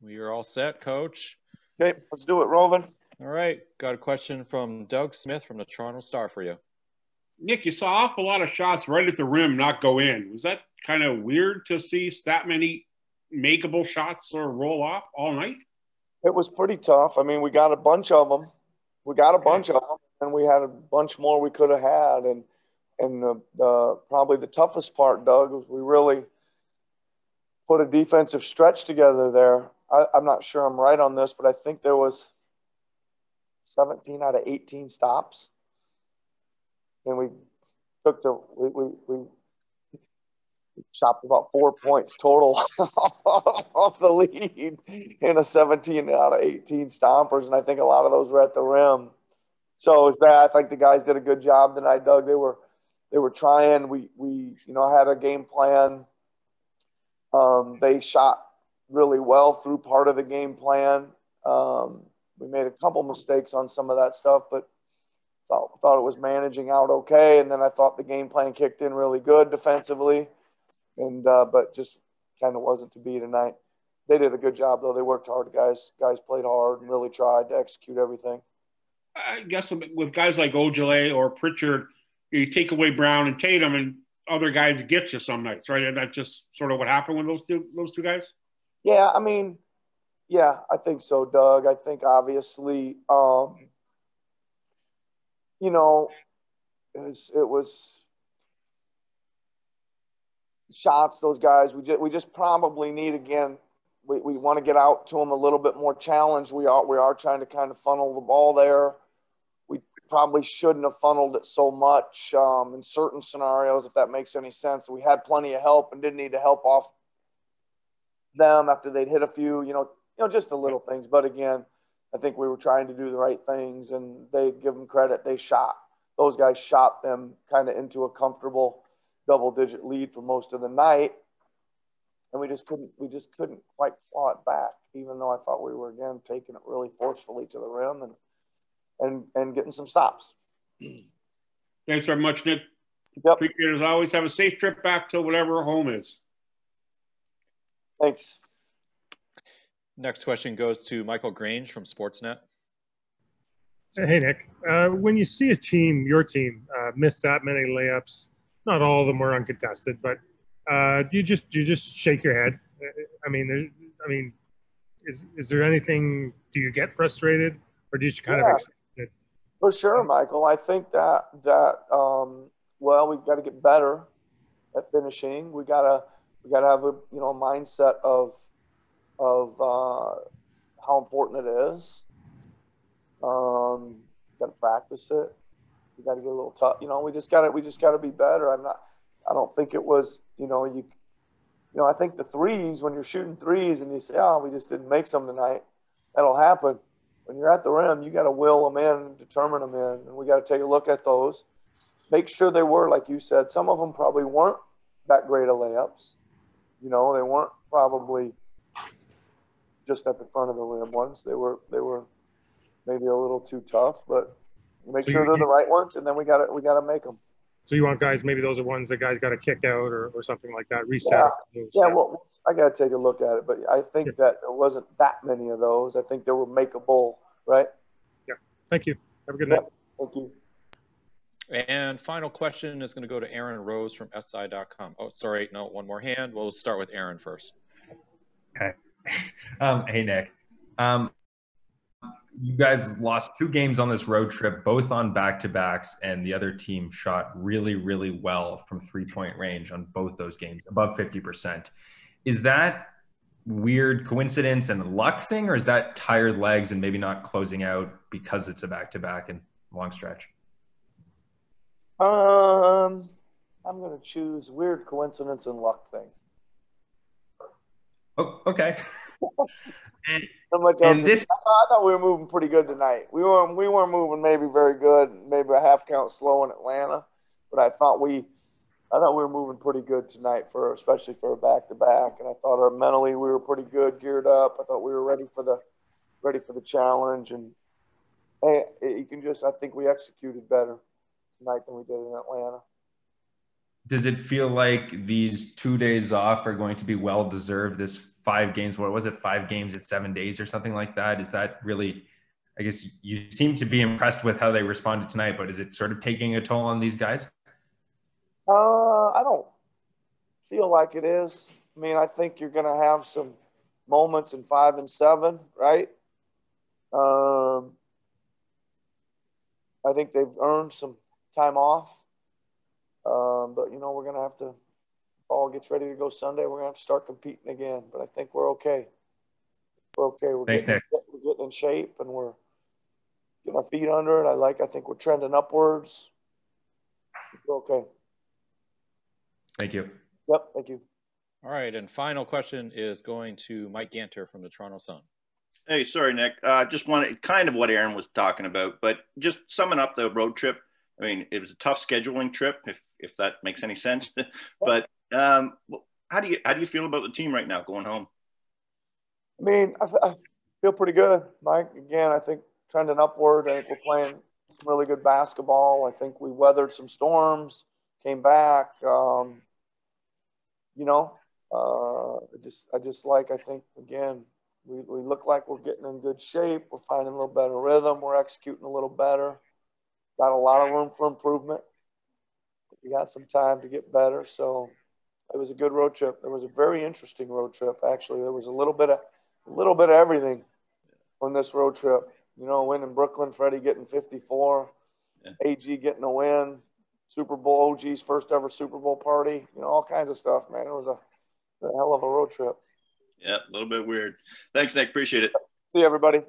We are all set, Coach. Okay, let's do it, Rovan. All right. Got a question from Doug Smith from the Toronto Star for you. Nick, you saw an awful lot of shots right at the rim not go in. Was that kind of weird to see that many makeable shots sort of roll off all night? It was pretty tough. I mean, we got a bunch of them. And we had a bunch more we could have had. And probably the toughest part, Doug, was we really put a defensive stretch together there. I'm not sure I'm right on this, but I think there was 17 out of 18 stops. And we took we chopped about 4 points total off the lead in a 17 out of 18 stompers. And I think a lot of those were at the rim. So it was bad. I think the guys did a good job tonight, Doug. They were trying. We had a game plan. They shot really well through part of the game plan. We made a couple mistakes on some of that stuff, but thought it was managing out okay. And then I thought the game plan kicked in really good defensively, but just kind of wasn't to be tonight. They did a good job, though. They worked hard. Guys played hard and really tried to execute everything. I guess with guys like Ojeleye or Pritchard, you take away Brown and Tatum, and other guys get you some nights, right? And that's just sort of what happened with those two guys? Yeah, I mean, yeah, I think so, Doug. I think obviously, it was shots, those guys. We just probably need, again, we want to get out to them a little bit more challenged. We are trying to kind of funnel the ball there. We probably shouldn't have funneled it so much in certain scenarios, if that makes any sense. We had plenty of help and didn't need to help off them after they'd hit a few, just the little things. But again, I think we were trying to do the right things, and they give them credit. Those guys shot them kind of into a comfortable double-digit lead for most of the night, and we just couldn't quite claw it back, even though I thought we were, again, taking it really forcefully to the rim and getting some stops. Thanks very much, Nick. Yep. Appreciate it as always. Have a safe trip back to whatever home is. Thanks. Next question goes to Michael Grange from Sportsnet. Hey, Nick. When you see your team, miss that many layups, not all of them were uncontested, but do you just shake your head? I mean, is there anything? Do you get frustrated, or do you just kind of accept it? For sure, Michael. I think that we've got to get better at finishing. We gotta have a mindset of how important it is. Got to practice it. We got to get a little tough. We just got to be better. I don't think it was. I think the threes, when you're shooting threes and you say, "Oh, we just didn't make some tonight," that'll happen. When you're at the rim, you got to will them in, determine them in, and we got to take a look at those. Make sure they were, like you said, some of them probably weren't that great of layups. They weren't probably just at the front of the rim ones. They were maybe a little too tough, but make sure they're the right ones, and then we got to make them. So you want guys, maybe those are ones that guys got to kick out or something like that, reset. Yeah, well, I got to take a look at it, but I think that there wasn't that many of those. I think they were makeable, right? Yeah. Thank you. Have a good night. Thank you. And final question is going to go to Aaron Rose from SI.com. Oh, sorry. No, one more hand. We'll start with Aaron first. Okay. Hey, Nick. You guys lost 2 games on this road trip, both on back-to-backs, and the other team shot really, really well from three-point range on both those games, above 50%. Is that weird coincidence and a luck thing, or is that tired legs and maybe not closing out because it's a back-to-back and long stretch? I'm going to choose weird coincidence and luck thing. Oh, okay. I thought we were moving pretty good tonight. We weren't moving maybe very good, maybe a half count slow in Atlanta, but I thought we were moving pretty good tonight especially for a back to back. And I thought mentally we were pretty good, geared up. I thought we were ready for the challenge. And hey, I think we executed better tonight than we did in Atlanta. Does it feel like these 2 days off are going to be well deserved? This 5 games. What was it? 5 games at 7 days or something like that. Is that really, I guess you seem to be impressed with how they responded tonight, but is it sort of taking a toll on these guys? I don't feel like it is. I mean, I think you're going to have some moments in 5 and 7, right? I think they've earned some time off. But, you know, we're going to have to, if all gets ready to go Sunday, we're going to have to start competing again. But I think we're okay. We're okay. Thanks, Nick. We're getting in shape and we're getting our feet under it. I think we're trending upwards. We're okay. Thank you. Yep, thank you. All right, and final question is going to Mike Ganter from the Toronto Sun. Hey, sorry, Nick. Just wanted kind of what Aaron was talking about, but just summing up the road trip. I mean, it was a tough scheduling trip, if that makes any sense. But how do you feel about the team right now going home? I mean, I feel pretty good, Mike. Again, I think trending upward. I think we're playing some really good basketball. I think we weathered some storms, came back. You know, I just like, I think, again, we look like we're getting in good shape. We're finding a little better rhythm. We're executing a little better. Got a lot of room for improvement. We got some time to get better. So it was a good road trip. It was a very interesting road trip, actually. There was a little bit of everything on this road trip. You know, win in Brooklyn, Freddie getting 54, AG getting a win, Super Bowl, OG's first ever Super Bowl party, you know, all kinds of stuff, man. It was a hell of a road trip. Yeah, a little bit weird. Thanks, Nick. Appreciate it. See you, everybody.